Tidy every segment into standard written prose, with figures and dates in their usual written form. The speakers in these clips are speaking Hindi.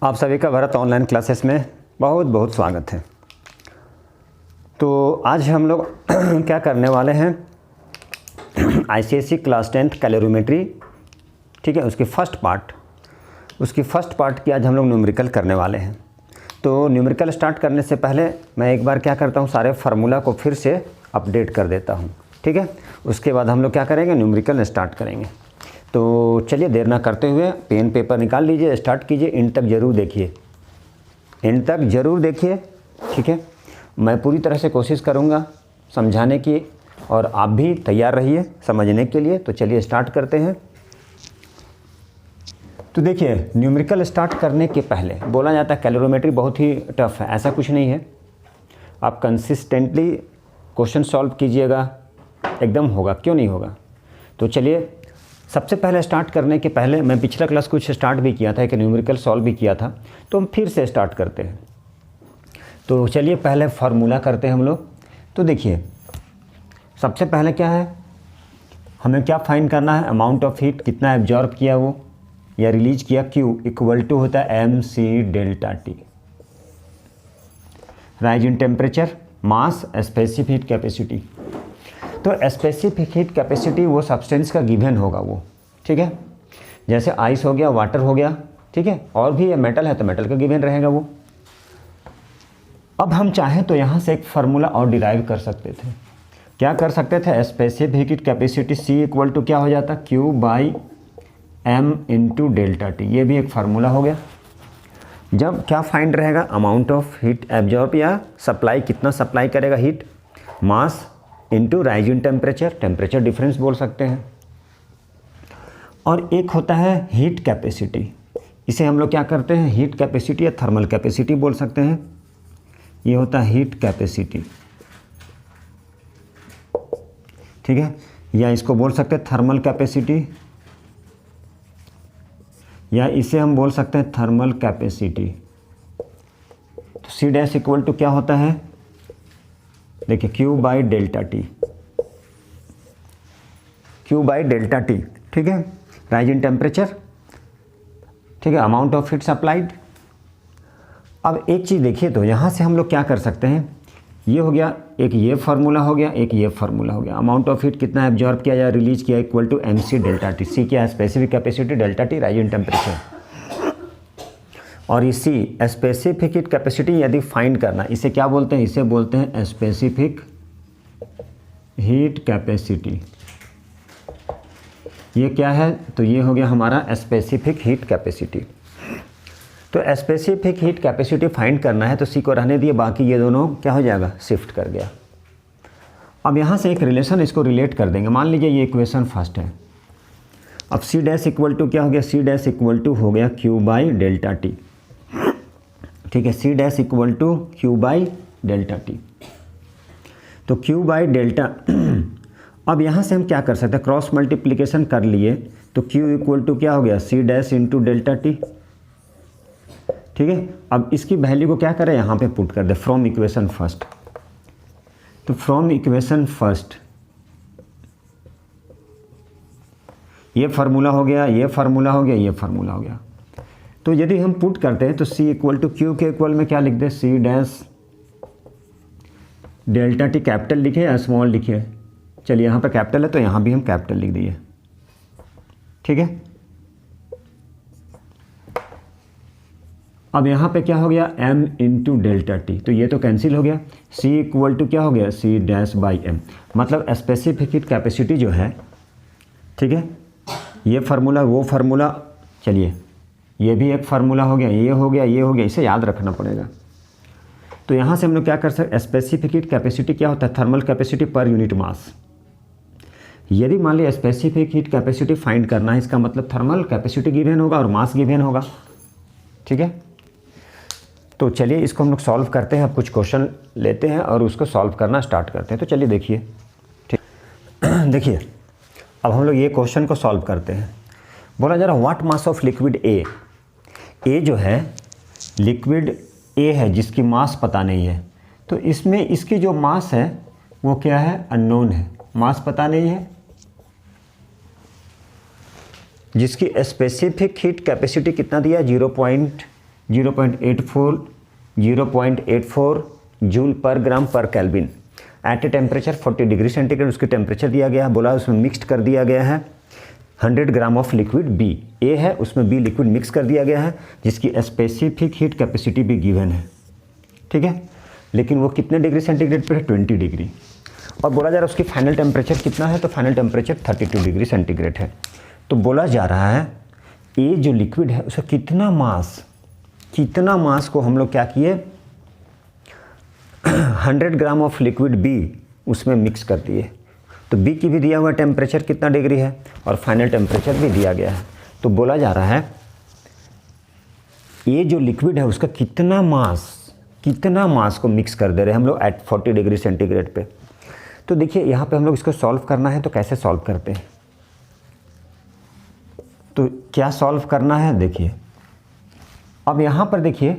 आप सभी का भारत ऑनलाइन क्लासेस में बहुत बहुत स्वागत है। तो आज हम लोग क्या करने वाले हैं, आईसीएसई क्लास 10th कैलोरीमेट्री, ठीक है, उसकी फर्स्ट पार्ट की आज हम लोग न्यूमेरिकल करने वाले हैं। तो न्यूमेरिकल स्टार्ट करने से पहले मैं एक बार क्या करता हूँ, सारे फार्मूला को फिर से अपडेट कर देता हूँ, ठीक है। उसके बाद हम लोग क्या करेंगे, न्यूमेरिकल स्टार्ट करेंगे। तो चलिए देर ना करते हुए पेन पेपर निकाल लीजिए, स्टार्ट कीजिए। एंड तक ज़रूर देखिए, ठीक है। मैं पूरी तरह से कोशिश करूँगा समझाने की और आप भी तैयार रहिए समझने के लिए। तो चलिए स्टार्ट करते हैं। तो देखिए, न्यूमेरिकल स्टार्ट करने के पहले बोला जाता है कैलोरीमेट्री बहुत ही टफ है। ऐसा कुछ नहीं है, आप कंसिस्टेंटली क्वेश्चन सॉल्व कीजिएगा, एकदम होगा, क्यों नहीं होगा। तो चलिए सबसे पहले स्टार्ट करने के पहले मैं पिछला क्लास कुछ स्टार्ट भी किया था, एक न्यूमेरिकल सॉल्व भी किया था, तो हम फिर से स्टार्ट करते हैं। तो चलिए पहले फार्मूला करते हैं हम लोग। तो देखिए सबसे पहले क्या है, हमें क्या फाइंड करना है, अमाउंट ऑफ हीट, कितना एब्जॉर्ब किया वो या रिलीज किया, Q इक्वल टू होता है mc delta T. Rise in temperature, mass, specific heat capacity. तो स्पेसिफिक हीट कैपेसिटी वो सब्सटेंस का गिवन होगा वो, ठीक है। जैसे आइस हो गया, वाटर हो गया, ठीक है, और भी ये मेटल है तो मेटल का गिवन रहेगा वो। अब हम चाहें तो यहाँ से एक फार्मूला और डिराइव कर सकते थे। क्या कर सकते थे, specific heat capacity C equal to क्या हो जाता, Q by M into delta T. ये भी एक फार्मूला हो गया। जब क्या फाइंड रहेगा, अमाउंट ऑफ हीट एब्जॉर्ब या सप्लाई, कितना सप्लाई करेगा heat, mass into rise in temperature, temperature difference बोल सकते हैं। और एक होता है हीट कैपेसिटी, इसे हम लोग क्या करते हैं, हीट कैपेसिटी या थर्मल कैपेसिटी बोल सकते हैं। ये होता है हीट कैपेसिटी, ठीक है, या इसको बोल सकते हैं थर्मल कैपेसिटी, या इसे हम बोल सकते हैं थर्मल कैपेसिटी। तो सी डैश इक्वल टू क्या होता है, देखिए Q बाई डेल्टा टी, ठीक है, राइज इन टेम्परेचर, ठीक है, अमाउंट ऑफ हीट सप्लाइड। अब एक चीज़ देखिए, तो यहाँ से हम लोग क्या कर सकते हैं, ये हो गया, एक ये फार्मूला हो गया, एक ये फार्मूला हो गया। अमाउंट ऑफ हीट कितना एब्जॉर्ब किया या रिलीज किया equal to mc delta T. C क्या है, specific capacity, delta T rise in temperature. और इसी स्पेसिफिक हीट कैपेसिटी यदि फाइंड करना, इसे क्या बोलते हैं, इसे बोलते हैं स्पेसिफिक हीट कैपेसिटी। ये क्या है, तो ये हो गया हमारा स्पेसिफिक हीट कैपेसिटी। तो स्पेसिफिक हीट कैपेसिटी फाइंड करना है तो सी को रहने दिए, बाकी ये दोनों क्या हो जाएगा, शिफ्ट कर गया। अब यहाँ से एक रिलेशन इसको रिलेट कर देंगे। मान लीजिए ये इक्वेशन फर्स्ट है। अब सी डैश इक्वल टू क्या हो गया, सी डैश इक्वल टू हो गया Q बाई डेल्टा टी, ठीक है, C dash equal to Q by delta T. तो Q बाई डेल्टा अब यहाँ से हम क्या कर सकते हैं, क्रॉस मल्टीप्लिकेशन कर लिए तो Q इक्वल टू क्या हो गया, C dash into delta T, ठीक है। अब इसकी वैल्यू को क्या करें, यहाँ पे पुट कर दे फ्रॉम इक्वेशन फर्स्ट। तो फ्रॉम इक्वेशन फर्स्ट ये फार्मूला हो गया, ये फार्मूला हो गया, ये फार्मूला हो गया। तो यदि हम पुट करते हैं तो C इक्वल टू Q के इक्वल में क्या लिख दे, C dash delta T, capital लिखे या स्मॉल लिखे, चलिए यहाँ पर कैपिटल है तो यहाँ भी हम कैपिटल लिख दिए, ठीक है। अब यहाँ पे क्या हो गया, M इंटू डेल्टा टी, तो ये तो कैंसिल हो गया। C इक्वल टू क्या हो गया, C डैश बाई M, मतलब स्पेसिफिक हीट कैपेसिटी जो है, ठीक है, ये फार्मूला वो फार्मूला, चलिए ये भी एक फार्मूला हो गया, ये हो गया, ये हो गया, इसे याद रखना पड़ेगा। तो यहाँ से हम लोग क्या कर सकते, स्पेसिफिक हीट कैपेसिटी क्या होता है, thermal capacity per unit mass. यदि मान लिया स्पेसिफिक हीट कैपेसिटी फाइंड करना है, इसका मतलब थर्मल कैपेसिटी गिवन होगा और मास गिवन होगा, ठीक है। तो चलिए इसको हम लोग सॉल्व करते हैं। अब कुछ क्वेश्चन लेते हैं और उसको सॉल्व करना स्टार्ट करते हैं। तो चलिए देखिए, ठीक देखिए अब हम लोग ये क्वेश्चन को सॉल्व करते हैं। बोला जा रहा what mass of liquid A, A जो है लिक्विड ए है जिसकी मास पता नहीं है। तो इसमें इसकी जो मास है वो क्या है, अननोन है, मास पता नहीं है, जिसकी स्पेसिफिक हीट कैपेसिटी कितना दिया, 0.84 जूल पर ग्राम पर kelvin at a temperature 40 degree centigrade. उसकी टेम्परेचर दिया गया है, बोला उसमें मिक्स्ड कर दिया गया है 100 ग्राम ऑफ लिक्विड बी। ए है, उसमें बी लिक्विड मिक्स कर दिया गया है, जिसकी स्पेसिफिक हीट कैपेसिटी भी गिवन है, ठीक है। लेकिन वो कितने डिग्री सेंटीग्रेड पर है, 20 डिग्री। और बोला जा रहा है उसकी फाइनल टेम्परेचर कितना है, तो फाइनल टेम्परेचर 32 डिग्री सेंटीग्रेड है। तो बोला जा रहा है ये जो लिक्विड है उसका कितना मास को हम लोग क्या किए, 100 ग्राम ऑफ लिक्विड बी उसमें मिक्स कर दिए। तो बी की भी दिया हुआ टेम्परेचर कितना डिग्री है और फाइनल टेम्परेचर भी दिया गया है। तो बोला जा रहा है ये जो लिक्विड है उसका कितना मास को मिक्स कर दे रहे हैं हम लोग एट 40 डिग्री सेंटीग्रेड पे। तो देखिए यहाँ पे हम लोग इसको सॉल्व करना है, तो कैसे सॉल्व करते हैं, तो क्या सॉल्व करना है, देखिए अब यहाँ पर देखिए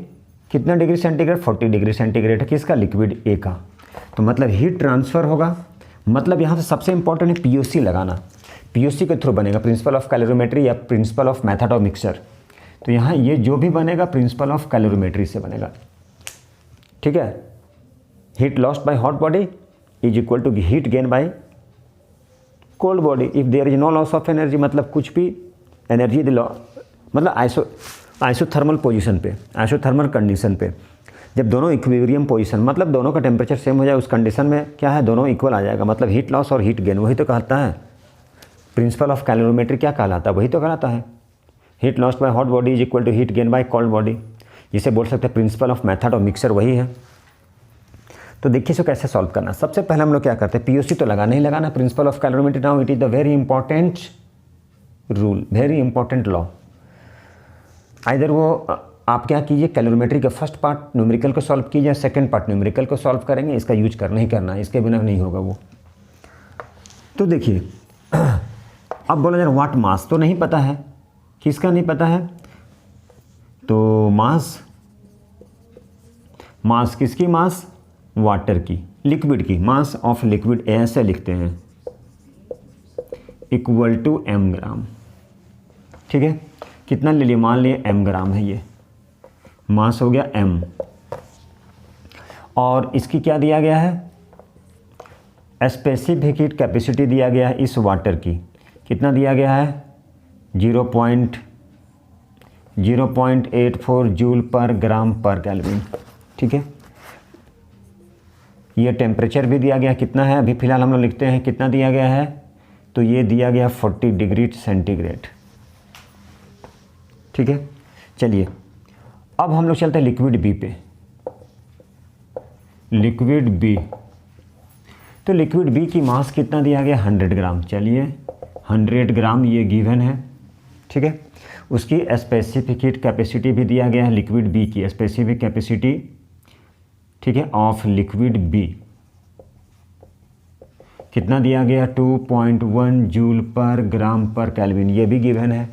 कितना डिग्री सेंटीग्रेड, 40 डिग्री सेंटीग्रेड है, किसका, लिक्विड ए का। तो मतलब हीट ट्रांसफ़र होगा, मतलब यहाँ से सबसे इंपॉर्टेंट है पीओसी लगाना। पीओसी के थ्रू बनेगा, प्रिंसिपल ऑफ कैलोरीमेट्री या principal of method of mixture. तो यहाँ ये जो भी बनेगा प्रिंसिपल ऑफ कैलोरीमेट्री से बनेगा, ठीक है। Heat lost by hot body is equal to heat gain by cold body if there is no loss of energy. मतलब कुछ भी एनर्जी मतलब आइसोथर्मल पोजीशन पे, आइसोथर्मल कंडीशन पे जब दोनों इक्विलिब्रियम पोजीशन, मतलब दोनों का टेम्परेचर सेम हो जाए, उस कंडीशन में क्या है, दोनों इक्वल आ जाएगा। मतलब हीट लॉस और हीट गेन, वही तो कहता है प्रिंसिपल ऑफ कैलोरीमेट्री, क्या कहलाता है, वही तो कहलाता है। Heat lost by hot body is equal to heat gain by cold body, जिसे बोल सकते हैं principle of method of mixture, वही है। तो देखिए इसको कैसे सॉल्व करना। सबसे पहले हम लोग क्या करते हैं, पीओसी तो लगाना ही लगाना, principal of calorimetry. Now it is the very important rule, very important law. Either वो आप क्या कीजिए, कैलोरीमेट्री का फर्स्ट पार्ट न्यूमेरिकल को सॉल्व कीजिए, सेकंड पार्ट न्यूमेरिकल को सॉल्व करेंगे, इसका यूज करना ही करना है, इसके बिना नहीं होगा वो। तो देखिए अब बोला जाए व्हाट मास, तो नहीं पता है, किसका नहीं पता है, तो मास किसकी, मास वाटर की, लिक्विड की, मास ऑफ लिक्विड ऐसे लिखते हैं इक्वल टू m ग्राम, ठीक है। कितना ले लिए, मान लिए m ग्राम है, ये मास हो गया m। और इसकी क्या दिया गया है, स्पेसिफिक हीट कैपेसिटी दिया गया है इस वाटर की, कितना दिया गया है, 0.84 जूल पर ग्राम पर केल्विन, ठीक है। ये टेम्परेचर भी दिया गया कितना है, अभी फ़िलहाल हम लोग लिखते हैं कितना दिया गया है, तो ये दिया गया 40 डिग्री सेंटीग्रेड, ठीक है। चलिए अब हम लोग चलते हैं लिक्विड बी पे, लिक्विड बी। तो लिक्विड बी की मास कितना दिया गया, 100 ग्राम। चलिए 100 ग्राम ये गिवन है, ठीक है। उसकी स्पेसिफिक हीट कैपेसिटी भी दिया गया है, लिक्विड बी की स्पेसिफिक कैपेसिटी, ठीक है, ऑफ लिक्विड बी कितना दिया गया, 2.1 जूल पर ग्राम पर केल्विन, ये भी गिवन है।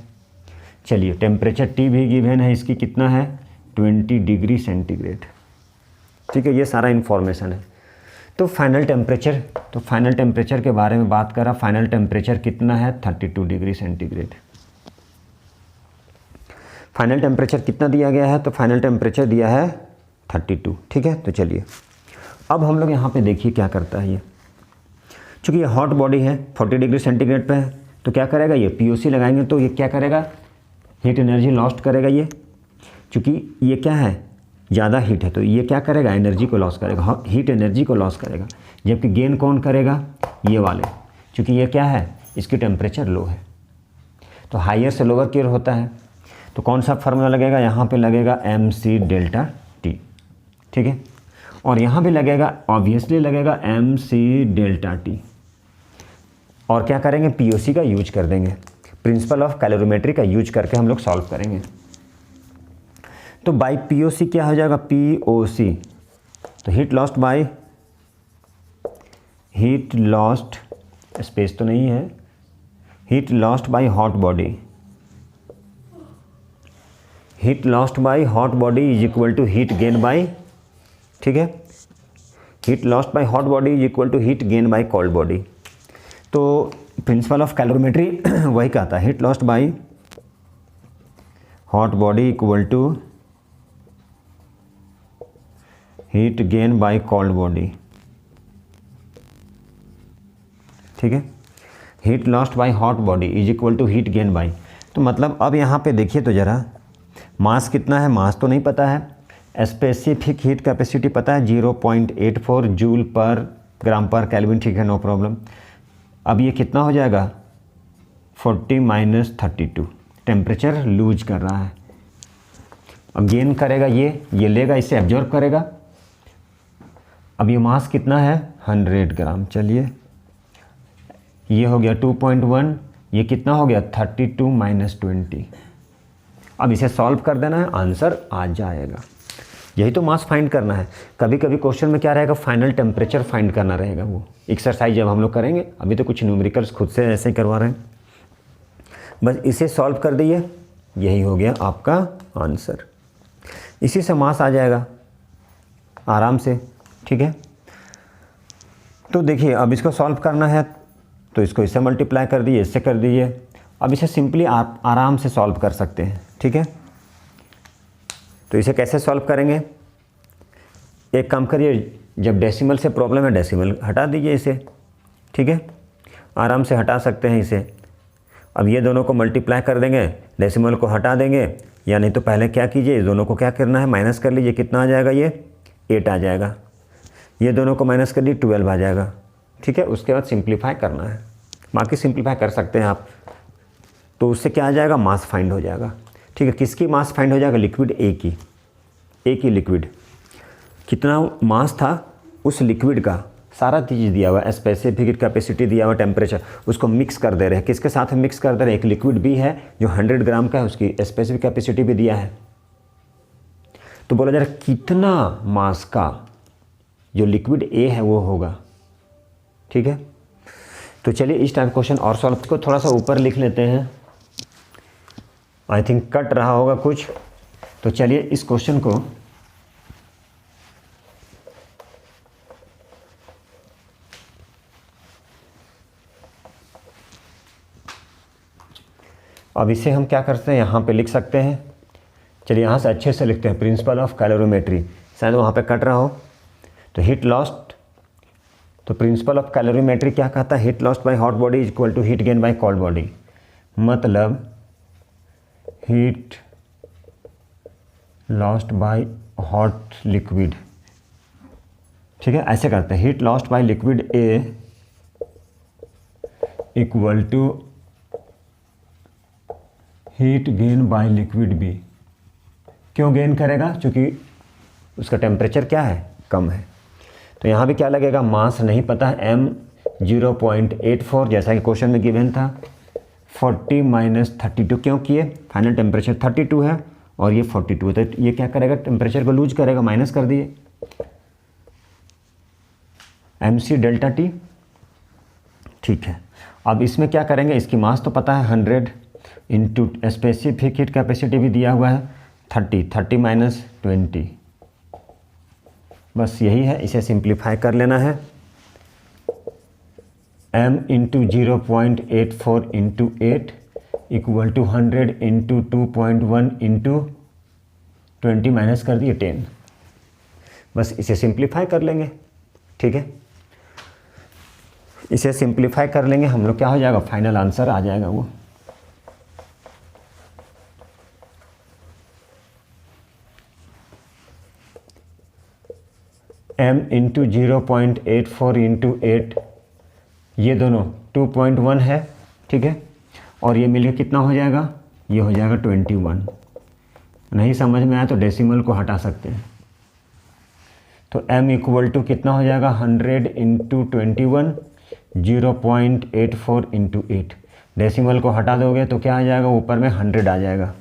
चलिए टेम्परेचर टी भी गिवन है, इसकी कितना है, 20 डिग्री सेंटीग्रेड, ठीक है। ये सारा इन्फॉर्मेशन है। तो फाइनल टेम्परेचर के बारे में बात करा, फाइनल टेम्परेचर कितना है, 32 डिग्री सेंटीग्रेड। फाइनल टेम्परेचर कितना दिया गया है, तो फाइनल टेम्परेचर दिया है 32, ठीक है। तो चलिए अब हम लोग यहाँ पे देखिए क्या करता है ये, चूँकि ये हॉट बॉडी है 40 डिग्री सेंटीग्रेड पे है, तो क्या करेगा, ये पीओसी लगाएंगे तो ये क्या करेगा, हीट एनर्जी लॉस्ट करेगा ये, चूँकि ये क्या है, ज़्यादा हीट है, तो ये क्या करेगा, एनर्जी को लॉस करेगा, हीट एनर्जी को लॉस करेगा। जबकि गेन कौन करेगा, ये वाले, चूँकि ये क्या है, इसकी टेम्परेचर लो है, तो हाइयर से लोअर की ओर होता है। तो कौन सा फार्मूला लगेगा, यहाँ पे लगेगा MC डेल्टा T, ठीक है। और यहाँ भी लगेगा, ऑब्वियसली लगेगा MC डेल्टा T। और क्या करेंगे, पीओसी का यूज कर देंगे, प्रिंसिपल ऑफ कैलोरीमेट्री का यूज करके हम लोग सॉल्व करेंगे। तो बाई पीओसी क्या हो जाएगा, पीओसी, तो हीट लॉस्ट स्पेस तो नहीं है, heat lost by hot body, heat lost by hot body is equal to heat gain by, ठीक है, heat lost by hot body is equal to heat gain by cold body. तो प्रिंसिपल ऑफ कैलोरीमेट्री वही कहता है, heat lost by hot body equal to heat gain by cold body, ठीक है, heat lost by hot body is equal to heat gain by. तो मतलब अब यहाँ पे देखिए तो ज़रा, मास कितना है, मास तो नहीं पता है, स्पेसिफिक हीट कैपेसिटी पता है 0.84 जूल पर ग्राम पर केल्विन, ठीक है, नो प्रॉब्लम। अब ये कितना हो जाएगा 40 - 32, टेम्परेचर लूज कर रहा है। अब गेन करेगा ये लेगा, इसे एब्जॉर्ब करेगा। अब ये मास कितना है 100 ग्राम, चलिए ये हो गया 2.1, ये कितना हो गया 32 - 20। अब इसे सॉल्व कर देना है, आंसर आ जाएगा। यही तो मास फाइंड करना है। कभी कभी क्वेश्चन में क्या रहेगा, फाइनल टेम्परेचर फाइंड करना रहेगा। वो एक्सरसाइज जब हम लोग करेंगे, अभी तो कुछ न्यूमेरिकल्स खुद से ऐसे ही करवा रहे हैं, बस इसे सॉल्व कर दीजिए, यही हो गया आपका आंसर। इसी से मास आ जाएगा आराम से, ठीक है। तो देखिए अब इसको सॉल्व करना है तो इसको इससे मल्टीप्लाई कर दीजिए, इससे कर दीजिए। अब इसे सिंपली आप आराम से सॉल्व कर सकते हैं, ठीक है। तो इसे कैसे सॉल्व करेंगे, एक काम करिए, जब डेसिमल से प्रॉब्लम है डेसिमल हटा दीजिए इसे, ठीक है, आराम से हटा सकते हैं इसे। अब ये दोनों को मल्टीप्लाई कर देंगे, डेसिमल को हटा देंगे, या नहीं तो पहले क्या कीजिए, इस दोनों को क्या करना है माइनस कर लीजिए, कितना आ जाएगा, ये 8 आ जाएगा। ये दोनों को माइनस कर लीजिए 12 आ जाएगा, ठीक है। उसके बाद सिंप्लीफाई करना है, बाकी सिंप्लीफाई कर सकते हैं आप। तो उससे क्या आ जाएगा, मास फाइंड हो जाएगा, ठीक है। किसकी मास फाइंड हो जाएगा, लिक्विड ए की लिक्विड, कितना मास था उस लिक्विड का, सारा चीज़ दिया हुआ है, स्पेसिफिक कैपेसिटी दिया हुआ, टेम्परेचर, उसको मिक्स कर दे रहे हैं। किसके साथ मिक्स कर दे रहे हैं, एक लिक्विड भी है जो 100 ग्राम का है, उसकी स्पेसिफिक कैपेसिटी भी दिया है। तो बोला जा रहा है कितना मास का जो लिक्विड ए है वो होगा, ठीक है। तो चलिए इस टाइप क्वेश्चन और सॉल्व को थोड़ा सा ऊपर लिख लेते हैं, आई थिंक कट रहा होगा कुछ। तो चलिए इस क्वेश्चन को अब इसे हम क्या करते हैं, यहाँ पे लिख सकते हैं। चलिए यहाँ से अच्छे से लिखते हैं, प्रिंसिपल ऑफ कैलोरीमेट्री, शायद वहाँ पे कट रहा हो। तो हीट लॉस्ट, तो प्रिंसिपल ऑफ कैलोरीमेट्री क्या कहता है, heat lost by hot body is equal to heat gain by cold body. मतलब heat lost by hot liquid, ठीक है, ऐसे करते हैं, heat lost by liquid A equal to heat gain by liquid B. क्यों गेन करेगा, क्योंकि उसका टेम्परेचर क्या है, कम है। तो यहाँ भी क्या लगेगा, मास नहीं पता है, m 0.84 जैसा कि क्वेश्चन में गिवन था, 40 - 32 क्यों किए, फाइनल टेम्परेचर 32 है और ये 42 है, तो ये क्या करेगा, टेम्परेचर को लूज करेगा, माइनस कर दिए, mc डेल्टा t, ठीक है। अब इसमें क्या करेंगे, इसकी मास तो पता है 100 इंटू स्पेसिफिक हीट कैपेसिटी भी दिया हुआ है 30 - 20, बस यही है, इसे सिंप्लीफाई कर लेना है। m into 0.84 into 8 equal to 100 into 2.1 into 20 minus कर दिए 10, बस इसे सिंप्लीफाई कर लेंगे, ठीक है। इसे सिंप्लीफाई कर लेंगे हम लोग, क्या हो जाएगा, फाइनल आंसर आ जाएगा वो। m इंटू 0.84 इंटू 8, ये दोनों 2.1 है, ठीक है, और ये मिलकर कितना हो जाएगा, ये हो जाएगा 21। नहीं समझ में आया तो डेसिमल को हटा सकते हैं। तो m इक्वल टू कितना हो जाएगा, 100 इंटू 21, 0.84 इंटू 8, डेसिमल को हटा दोगे तो क्या आ जाएगा, ऊपर में 100 आ जाएगा,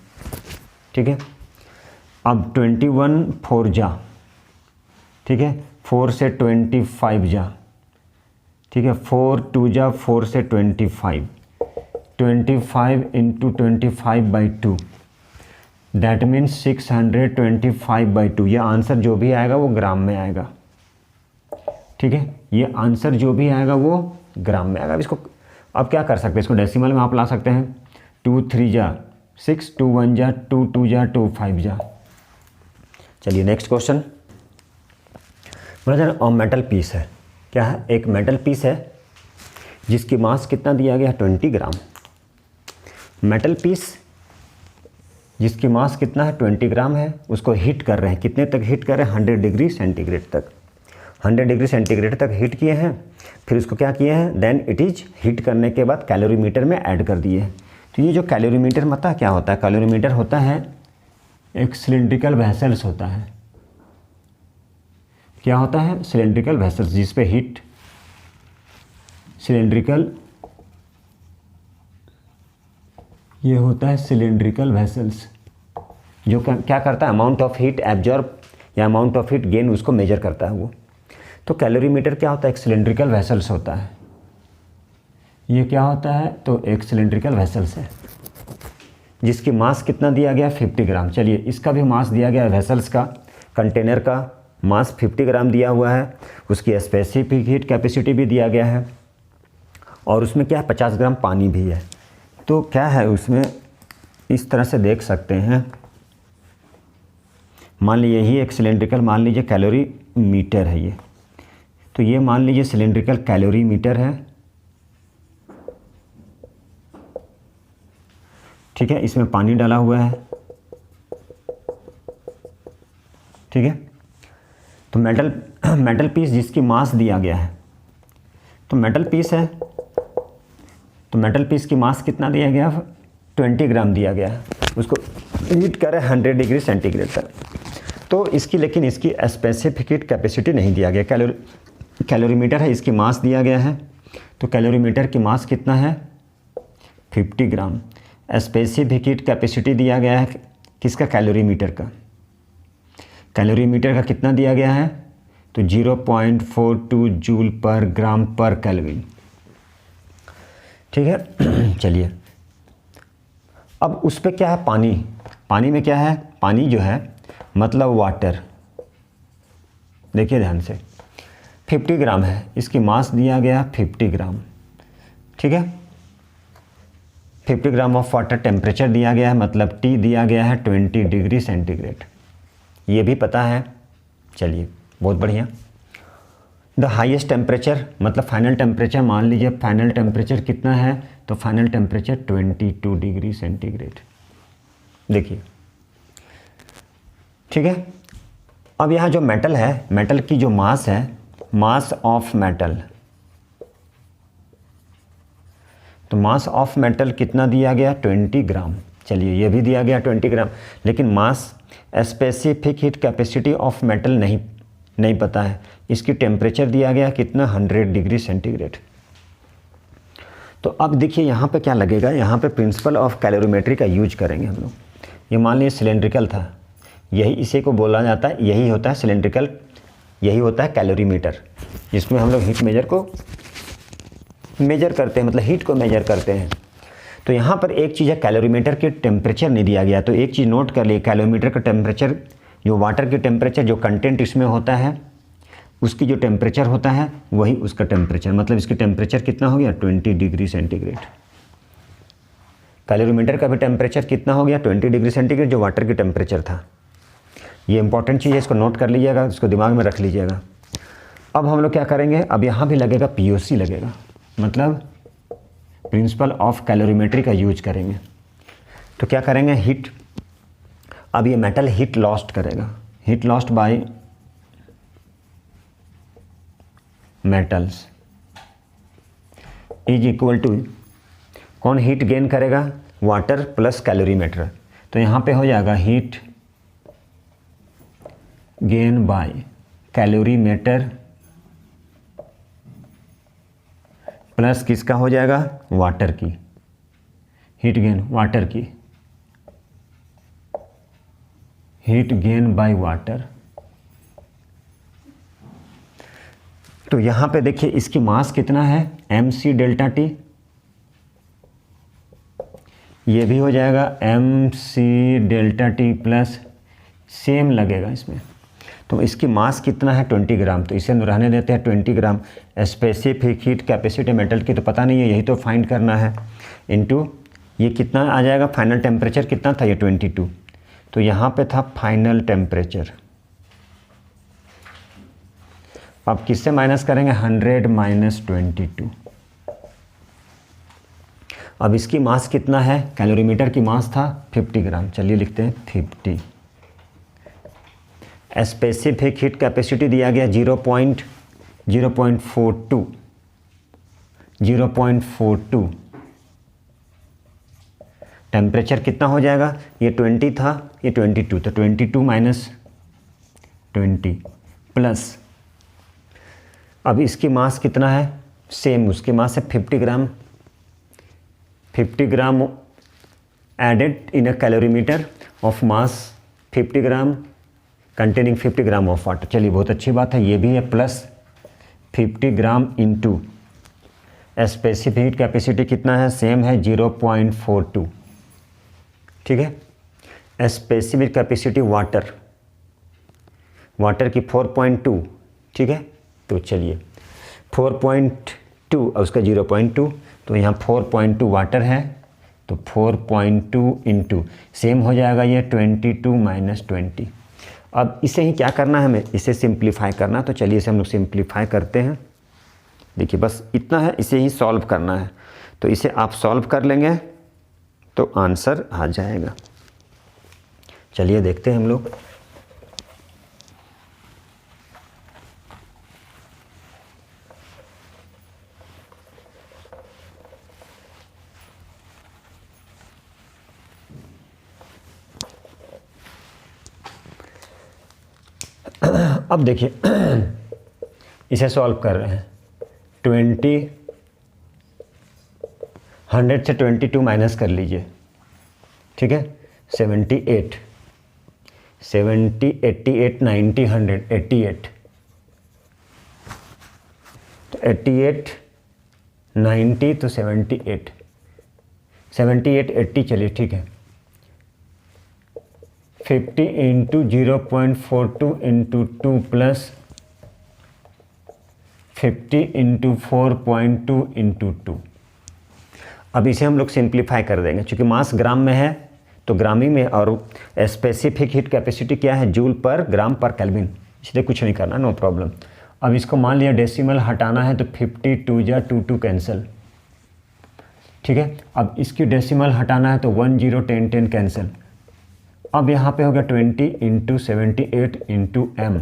ठीक है। अब 21 4 जा, ठीक है, 4 से 25 जा, ठीक है, 4 2 जा 4 से 25, 25 इंटू 25/2, दैट मीन्स 625/2। ये आंसर जो भी आएगा वो ग्राम में आएगा, ठीक है, ये आंसर जो भी आएगा वो ग्राम में आएगा। इसको अब क्या कर सकते हैं, इसको डेसिमल में आप ला सकते हैं, 2 3 जा 6, 2 1 जा 2, 2 जा 2, 5 जा। चलिए नेक्स्ट क्वेश्चन, ब्रदर और मेटल पीस है, क्या है, एक मेटल पीस है जिसकी मास कितना दिया गया, 20 ग्राम। मेटल पीस जिसकी मास कितना है, 20 ग्राम है, उसको हीट कर रहे हैं, कितने तक हीट कर रहे हैं, 100 डिग्री सेंटीग्रेड तक। 100 डिग्री सेंटीग्रेड तक हीट किए हैं, फिर उसको क्या किए हैं, देन इट इज हीट करने के बाद कैलोरीमीटर में ऐड कर दिए हैं। तो ये जो कैलोरीमीटर मतलब क्या होता है, कैलोरीमीटर होता है एक सिलिंड्रिकल वेसल्स होता है। क्या होता है, सिलिंड्रिकल वेसल्स, जिस पे हीट, सिलिंड्रिकल, ये होता है सिलिंड्रिकल वेसल्स, जो क्या करता है, अमाउंट ऑफ हीट एब्जॉर्ब या अमाउंट ऑफ हीट गेन उसको मेजर करता है वो। तो कैलोरीमीटर क्या होता है, एक सिलिंड्रिकल वेसल्स होता है। ये क्या होता है, तो एक सिलिंड्रिकल वेसल्स है जिसकी मास कितना दिया गया, 50 ग्राम। चलिए इसका भी मास दिया गया है, वेसल्स का, कंटेनर का मास 50 ग्राम दिया हुआ है, उसकी स्पेसिफिक हीट कैपेसिटी भी दिया गया है, और उसमें क्या है, 50 ग्राम पानी भी है। तो क्या है उसमें, इस तरह से देख सकते हैं, मान लीजिए यही एक सिलिंड्रिकल, मान लीजिए कैलोरी मीटर है ये, तो ये मान लीजिए सिलिंड्रिकल कैलोरी मीटर है, ठीक है, इसमें पानी डाला हुआ है, ठीक है। तो मेटल पीस जिसकी मास दिया गया है, तो मेटल पीस है, तो मेटल पीस की मास कितना दिया गया, 20 ग्राम दिया गया है, उसको हीट करें 100 डिग्री सेंटीग्रेड तक। तो इसकी, लेकिन इसकी स्पेसिफिक हीट कैपेसिटी नहीं दिया गया, कैलोरीमीटर है, इसकी मास दिया गया है, तो कैलोरीमीटर की मास कितना है, 50 ग्राम। स्पेसिफिक हीट कैपेसिटी दिया गया है किसका, कैलोरीमीटर का, कैलोरीमीटर का कितना दिया गया है, तो 0.42 जूल पर ग्राम पर केल्विन, ठीक है। चलिए अब उस पर क्या है, पानी में क्या है, पानी जो है मतलब वाटर, देखिए ध्यान से, 50 ग्राम है, इसकी मास दिया गया 50 ग्राम, ठीक है। 50 ग्राम ऑफ वाटर, टेम्परेचर दिया गया है, मतलब T दिया गया है 20 डिग्री सेंटीग्रेड, ये भी पता है। चलिए बहुत बढ़िया। द हाईएस्ट टेम्परेचर मतलब फाइनल टेम्परेचर, मान लीजिए फाइनल टेम्परेचर कितना है, तो फाइनल टेम्परेचर 22 डिग्री सेंटीग्रेड, देखिए, ठीक है। अब यहाँ जो मेटल है, मेटल की जो मास है, मास ऑफ मेटल, तो मास ऑफ मेटल कितना दिया गया, 20 ग्राम। चलिए ये भी दिया गया 20 ग्राम, लेकिन मास specific heat capacity of metal नहीं पता है। इसकी टेम्परेचर दिया गया कितना, 100 डिग्री सेंटीग्रेड। तो अब देखिए यहाँ पे क्या लगेगा, यहाँ पे प्रिंसिपल ऑफ कैलोरीमेट्री का यूज करेंगे हम लोग। ये मान लीजिए सिलेंड्रिकल था, यही इसी को बोला जाता है, यही होता है सिलेंड्रिकल, यही होता है कैलोरीमीटर, जिसमें हम लोग हीट मेजर को मेजर करते हैं, मतलब हीट को मेजर करते हैं। तो यहाँ पर एक चीज़ है, कैलोरीमीटर के टेम्परेचर नहीं दिया गया, तो एक चीज़ नोट कर लिए, कैलोरीमीटर का टेम्परेचर, जो वाटर की टेम्परेचर, जो कंटेंट इसमें होता है, उसकी जो टेम्परेचर होता है वही उसका टेम्परेचर, मतलब इसकी टेम्परेचर कितना हो गया, 20 डिग्री सेंटीग्रेड। कैलोरीमीटर का भी टेम्परेचर कितना हो गया, 20 डिग्री सेंटीग्रेड, जो वाटर की टेम्परेचर था। ये इंपॉर्टेंट चीज़ है, इसको नोट कर लीजिएगा, इसको दिमाग में रख लीजिएगा। अब हम लोग क्या करेंगे, अब यहाँ भी लगेगा POC लगेगा, मतलब प्रिंसिपल ऑफ कैलोरीमेट्री का यूज करेंगे। तो क्या करेंगे, हीट, अब ये मेटल हीट लॉस्ट करेगा, heat lost by metals is equal to, कौन हीट गेन करेगा, वाटर प्लस कैलोरीमीटर। तो यहाँ पे हो जाएगा heat gain by calorimeter plus किसका हो जाएगा, वाटर की, हीट गेन वाटर की, हीट गेन बाय वाटर। तो यहाँ पे देखिए इसकी मास कितना है, mc डेल्टा टी, ये भी हो जाएगा mc delta T plus same लगेगा इसमें। तो इसकी मास कितना है, 20 ग्राम, तो इसे रहने देते हैं 20 ग्राम। स्पेसिफिक हीट कैपेसिटी मेटल की तो पता नहीं है, यही तो फाइंड करना है, इनटू ये कितना आ जाएगा, फाइनल टेम्परेचर कितना था, ये 22, तो यहाँ पे था फाइनल टेम्परेचर, अब किससे माइनस करेंगे, 100 माइनस 22। अब इसकी मास कितना है, कैलोरीमीटर की मास था 50 ग्राम, चलिए लिखते हैं 50। स्पेसिफिक हीट कैपेसिटी दिया गया 0.42। टेम्परेचर कितना हो जाएगा, ये 20 था, ये 22, तो 22 माइनस 20 प्लस, अब इसकी मास कितना है, सेम उसकी मास है 50 gram. 50 gram added in a calorimeter of mass 50 gram containing 50 gram of water. चलिए बहुत अच्छी बात है, ये भी है, plus 50 gram into specific heat capacity कितना है, सेम है 0.42। ठीक है। स्पेसिफिक कैपेसिटी वाटर की 4.2। ठीक है, तो चलिए 4.2 और उसका 0.2, तो यहाँ 4.2 वाटर है, तो 4.2 इंटू सेम हो जाएगा ये 22 माइनस 20। अब इसे ही क्या करना है हमें, इसे सिंप्लीफाई करना, तो चलिए इसे हम लोग सिंप्लीफाई करते हैं। देखिए बस इतना है, इसे ही सॉल्व करना है, तो इसे आप सॉल्व कर लेंगे तो आंसर आ जाएगा। चलिए देखते हैं हम लोग। अब देखिए इसे सॉल्व कर रहे हैं, 100 से 22 माइनस कर लीजिए। ठीक है, 78, 88, 90, 100, 88, तो 88, 90 तो 78, 80, चलिए ठीक है। 50 into 0.42 into 2 plus 50 into 4.2 into 2। अब इसे हम लोग सिंप्लीफाई कर देंगे, क्योंकि मास ग्राम में है तो ग्रामी में, और स्पेसिफिक हीट कैपेसिटी क्या है, जूल पर ग्राम पर केल्विन, इसलिए कुछ नहीं करना, नो प्रॉब्लम। अब इसको मान लिया डेसिमल हटाना है, तो 52 जा 2 कैंसिल। ठीक है, अब इसकी डेसिमल हटाना है तो 1 0 10 10 कैंसिल। अब यहाँ पे हो गया 20 इंटू 78 इंटू m।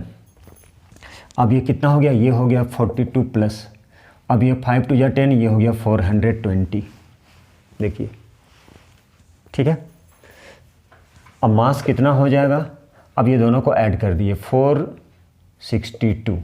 अब ये कितना हो गया, ये हो गया 42 प्लस, अब ये 5 2 जा 10, ये हो गया 420। देखिए ठीक है। अब मास कितना हो जाएगा, अब ये दोनों को ऐड कर दिए, 462।